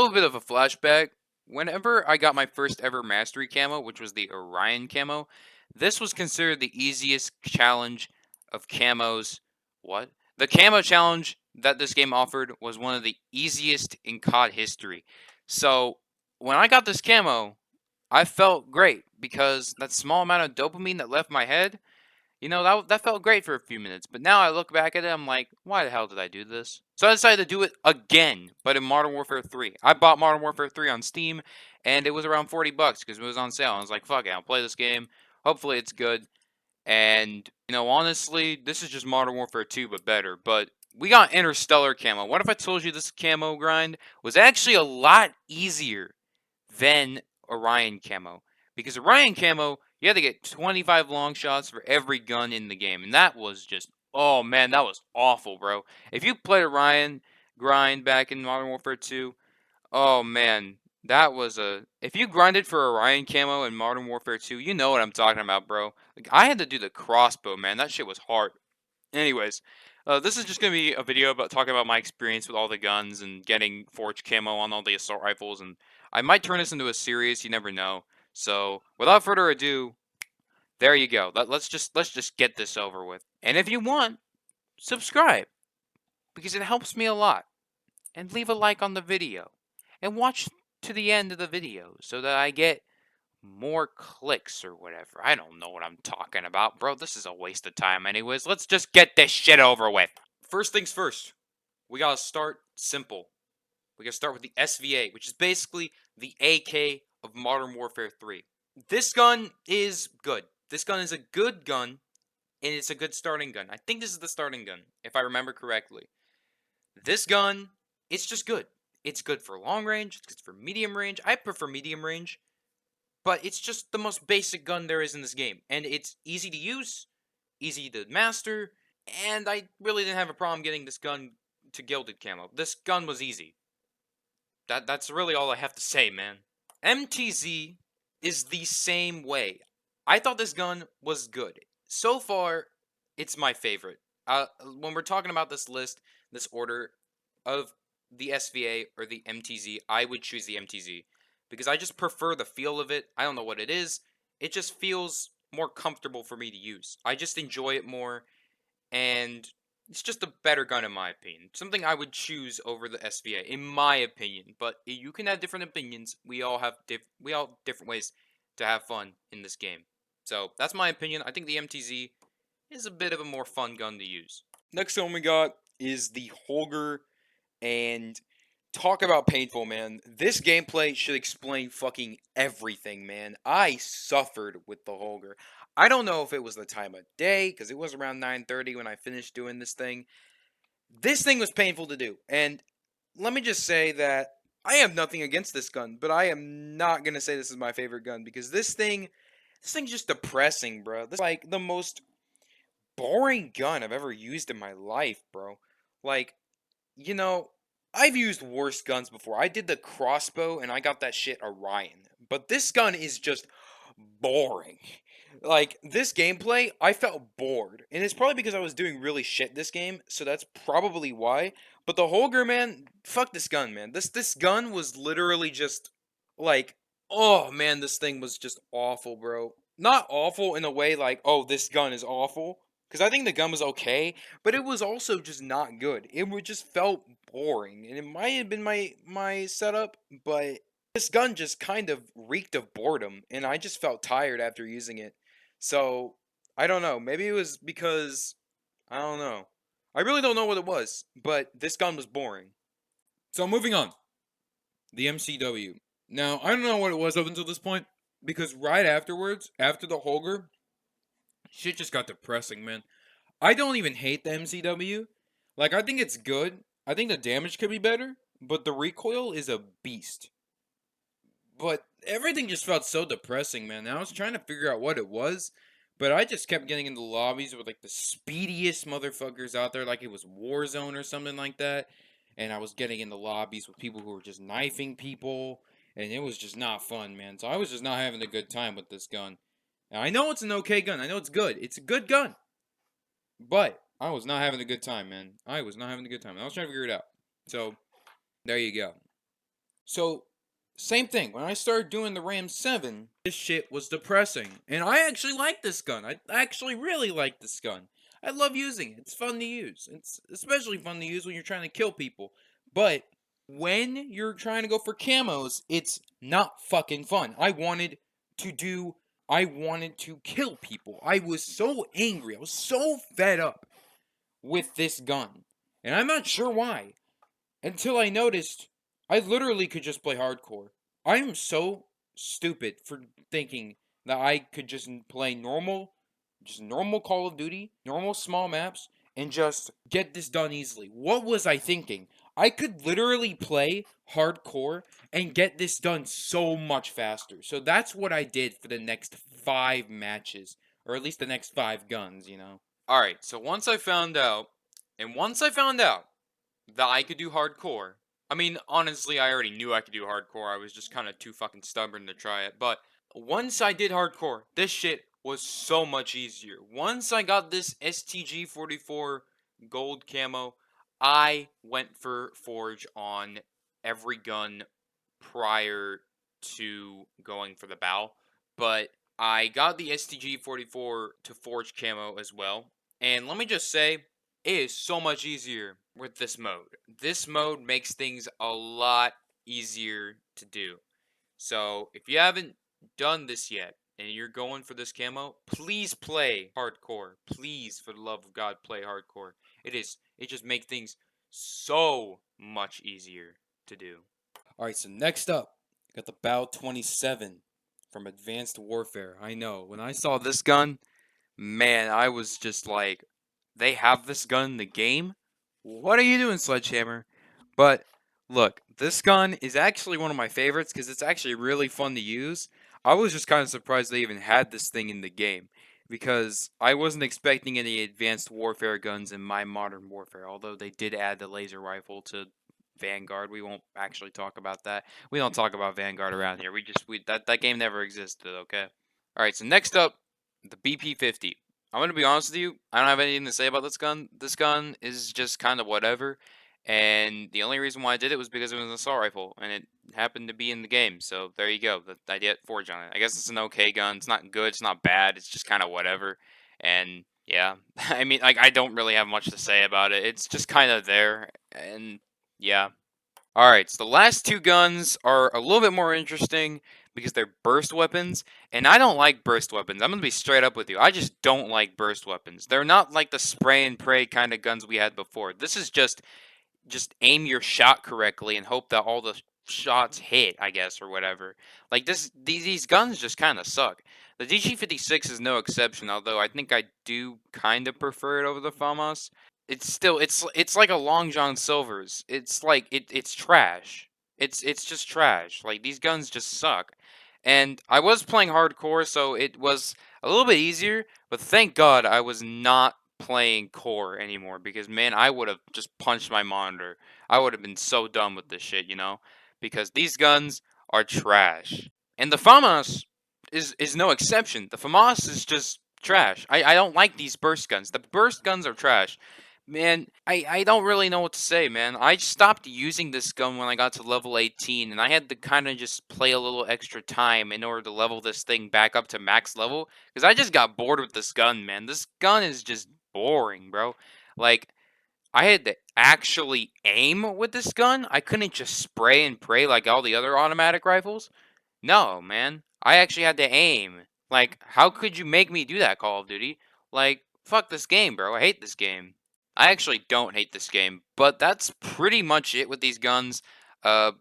A little bit of a flashback. Whenever I got my first ever mastery camo, which was the Orion camo, this was considered the easiest challenge of camos. What? The camo challenge that this game offered was one of the easiest in COD history. So when I got this camo, I felt great because that small amount of dopamine that left my head, that felt great for a few minutes, but now I look back at it, I'm like, why the hell did I do this? So I decided to do it again, but in Modern Warfare 3. I bought Modern Warfare 3 on Steam, and it was around 40 bucks because it was on sale. I was like, fuck it, I'll play this game. Hopefully it's good. And, honestly, this is just Modern Warfare 2, but better. But we got Interstellar camo. What if I told you this camo grind was actually a lot easier than Orion camo? Because Orion camo, you had to get 25 long shots for every gun in the game. And that was just, oh man, that was awful, bro. If you played Orion grind back in Modern Warfare 2, oh man, that was a. If you grinded for Orion camo in Modern Warfare 2, you know what I'm talking about, bro. Like, I had to do the crossbow, man. That shit was hard. Anyways, this is just gonna be a video about talking about my experience with all the guns and getting forged camo on all the assault rifles, and I might turn this into a series. You never know. So, without further ado, there you go. Let's just get this over with. And if you want, subscribe because it helps me a lot. And leave a like on the video. And watch to the end of the video so that I get more clicks or whatever. I don't know what I'm talking about, bro. This is a waste of time anyways. Let's just get this shit over with. First things first. We gotta start simple. We gotta start with the SVA, which is basically the AK of Modern Warfare 3. This gun is good. This gun is a good gun, and it's a good starting gun. I think this is the starting gun, if I remember correctly. This gun, it's just good. It's good for long range, it's good for medium range. I prefer medium range, but it's just the most basic gun there is in this game. And it's easy to use, easy to master, and I really didn't have a problem getting this gun to gilded camo. This gun was easy. That's really all I have to say, man. MTZ is the same way. I thought this gun was good. So far, it's my favorite. When we're talking about this list, this order of the SVA or the MTZ, I would choose the MTZ because I just prefer the feel of it. I don't know what it is. It just feels more comfortable for me to use. I just enjoy it more, and it's just a better gun in my opinion. Something I would choose over the SVA in my opinion. But you can have different opinions. We all have different ways to have fun in this game. So that's my opinion. I think the MTZ is a bit of a more fun gun to use. Next one we got is the Holger, and talk about painful, man. This gameplay should explain fucking everything, man. I suffered with the Holger. I don't know if it was the time of day, because it was around 9:30 when I finished doing this thing. This thing was painful to do, and let me just say that I have nothing against this gun, but I am not gonna say this is my favorite gun, because this thing's just depressing, bro. This is like the most boring gun I've ever used in my life, bro. Like, you know, I've used worse guns before. I did the crossbow and I got that shit Orion. But this gun is just boring. Like, this gameplay, I felt bored. And it's probably because I was doing really shit this game, so that's probably why. But the Holger, man, fuck this gun, man. This gun was literally just like, oh man, this thing was just awful, bro. Not awful in a way like, oh, this gun is awful. Because I think the gun was okay, but it was also just not good. Just felt boring, and it might have been my setup, but this gun just kind of reeked of boredom, and I just felt tired after using it. So I don't know. Maybe it was because I don't know. I really don't know what it was, but this gun was boring. So moving on, the MCW. Now I don't know what it was up until this point because right afterwards, after the Holger, shit just got depressing, man. I don't even hate the MCW. Like, I think it's good. I think the damage could be better, but the recoil is a beast. But everything just felt so depressing, man. And I was trying to figure out what it was, but I just kept getting into lobbies with like the speediest motherfuckers out there, like it was Warzone or something like that. And I was getting into lobbies with people who were just knifing people, and it was just not fun, man. So I was just not having a good time with this gun. Now, I know it's an okay gun. I know it's good. It's a good gun. But I was not having a good time, man. I was not having a good time. I was trying to figure it out. So, there you go. So, same thing. When I started doing the Ram 7, this shit was depressing. And I actually like this gun. I actually really like this gun. I love using it. It's fun to use. It's especially fun to use when you're trying to kill people. But when you're trying to go for camos, it's not fucking fun. I wanted to kill people. I was so angry. I was so fed up with this gun. And I'm not sure why. Until I noticed I literally could just play hardcore. I am so stupid for thinking that I could just play normal Call of Duty, normal small maps, and just get this done easily. What was I thinking? I could literally play hardcore and get this done so much faster. So that's what I did for the next 5 matches, or at least the next 5 guns. Alright, so once I found out that I could do hardcore. I mean, honestly, I already knew I could do hardcore. I was just kind of too fucking stubborn to try it. But once I did hardcore, this shit was so much easier. Once I got this STG 44 gold camo, I went for Forge on every gun prior to going for the bow. But I got the STG 44 to Forge camo as well. And let me just say, it is so much easier with this mode. This mode makes things a lot easier to do. So if you haven't done this yet and you're going for this camo, please play hardcore. Please, for the love of God, play hardcore. It just makes things so much easier to do. Alright, so next up, got the Bow 27 from Advanced Warfare. I know, when I saw this gun, man, I was just like, they have this gun in the game? What are you doing, Sledgehammer? But look, this gun is actually one of my favorites because it's actually really fun to use. I was just kind of surprised they even had this thing in the game because I wasn't expecting any advanced warfare guns in my Modern Warfare, although they did add the laser rifle to Vanguard. We won't actually talk about that. We don't talk about Vanguard around here. That game never existed, okay? All right, so next up, the BP-50. I'm gonna be honest with you. I don't have anything to say about this gun. This gun is just kind of whatever, and the only reason why I did it was because it was an assault rifle, and it happened to be in the game. So there you go. I did Forge on it. I guess it's an okay gun. It's not good. It's not bad. It's just kind of whatever. And yeah, I mean, like I don't really have much to say about it. It's just kind of there, and yeah. Alright, so the last 2 guns are a little bit more interesting because they're burst weapons, and I don't like burst weapons. I'm gonna be straight up with you. I just don't like burst weapons. They're not like the spray and pray kind of guns we had before. This is just aim your shot correctly and hope that all the shots hit, I guess, or whatever. Like these guns just kind of suck. The DG56 is no exception, although I think I do kind of prefer it over the FAMAS. It's like a Long John Silver's. It's like it's trash. It's just trash. Like these guns just suck. And I was playing hardcore, so it was a little bit easier, but thank God I was not playing core anymore because man, I would have just punched my monitor. I would have been so done with this shit. Because these guns are trash. And the FAMAS is no exception. The FAMAS is just trash. I don't like these burst guns. The burst guns are trash. Man, I don't really know what to say, man. I stopped using this gun when I got to level 18, and I had to kind of just play a little extra time in order to level this thing back up to max level, because I just got bored with this gun, man. This gun is just boring, bro. Like, I had to actually aim with this gun. I couldn't just spray and pray like all the other automatic rifles. No, man. I actually had to aim. Like, how could you make me do that, Call of Duty? Like, fuck this game, bro. I hate this game. I actually don't hate this game, but that's pretty much it with these guns. Uh,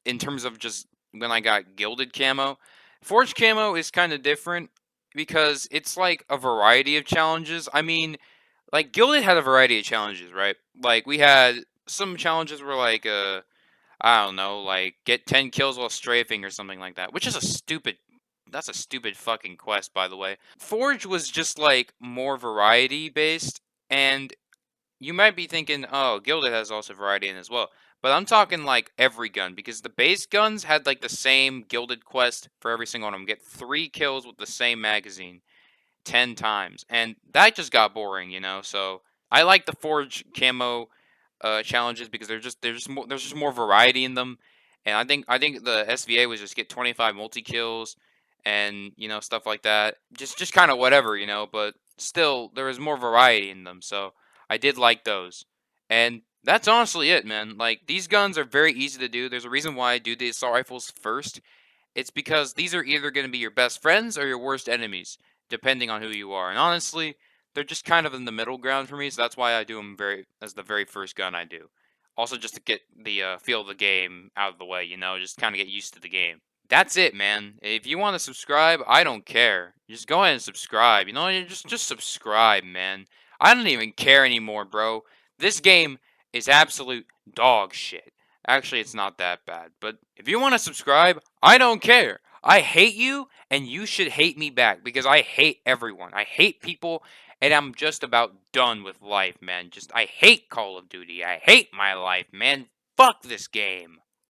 in terms of just when I got gilded camo, forged camo is kind of different because it's like a variety of challenges. I mean, like gilded had a variety of challenges, right? Like we had some challenges were like I don't know, like get 10 kills while strafing or something like that, which is a stupid. That's a stupid fucking quest, by the way. Forge was just like more variety based, and you might be thinking, oh, Gilded has also variety in as well. But I'm talking like every gun, because the base guns had like the same Gilded quest for every single one of them. Get 3 kills with the same magazine 10 times. And that just got boring. So I like the Forge camo challenges because there's just more variety in them. And I think the SVA was just get 25 multi kills and stuff like that. Just kind of whatever, but still there was more variety in them. So I did like those. And that's honestly it, man. Like these guns are very easy to do. There's a reason why I do the assault rifles first. It's because these are either going to be your best friends or your worst enemies, depending on who you are. And honestly, they're just kind of in the middle ground for me, so that's why I do them very as the very first gun I do. Also, just to get the feel of the game out of the way, just kind of get used to the game. That's it, man. If you want to subscribe, I don't care. Just go ahead and subscribe. You just subscribe, man. I don't even care anymore, bro. This game is absolute dog shit. Actually, it's not that bad. But if you want to subscribe, I don't care. I hate you, and you should hate me back because I hate everyone. I hate people, and I'm just about done with life, man. I hate Call of Duty. I hate my life, man. Fuck this game.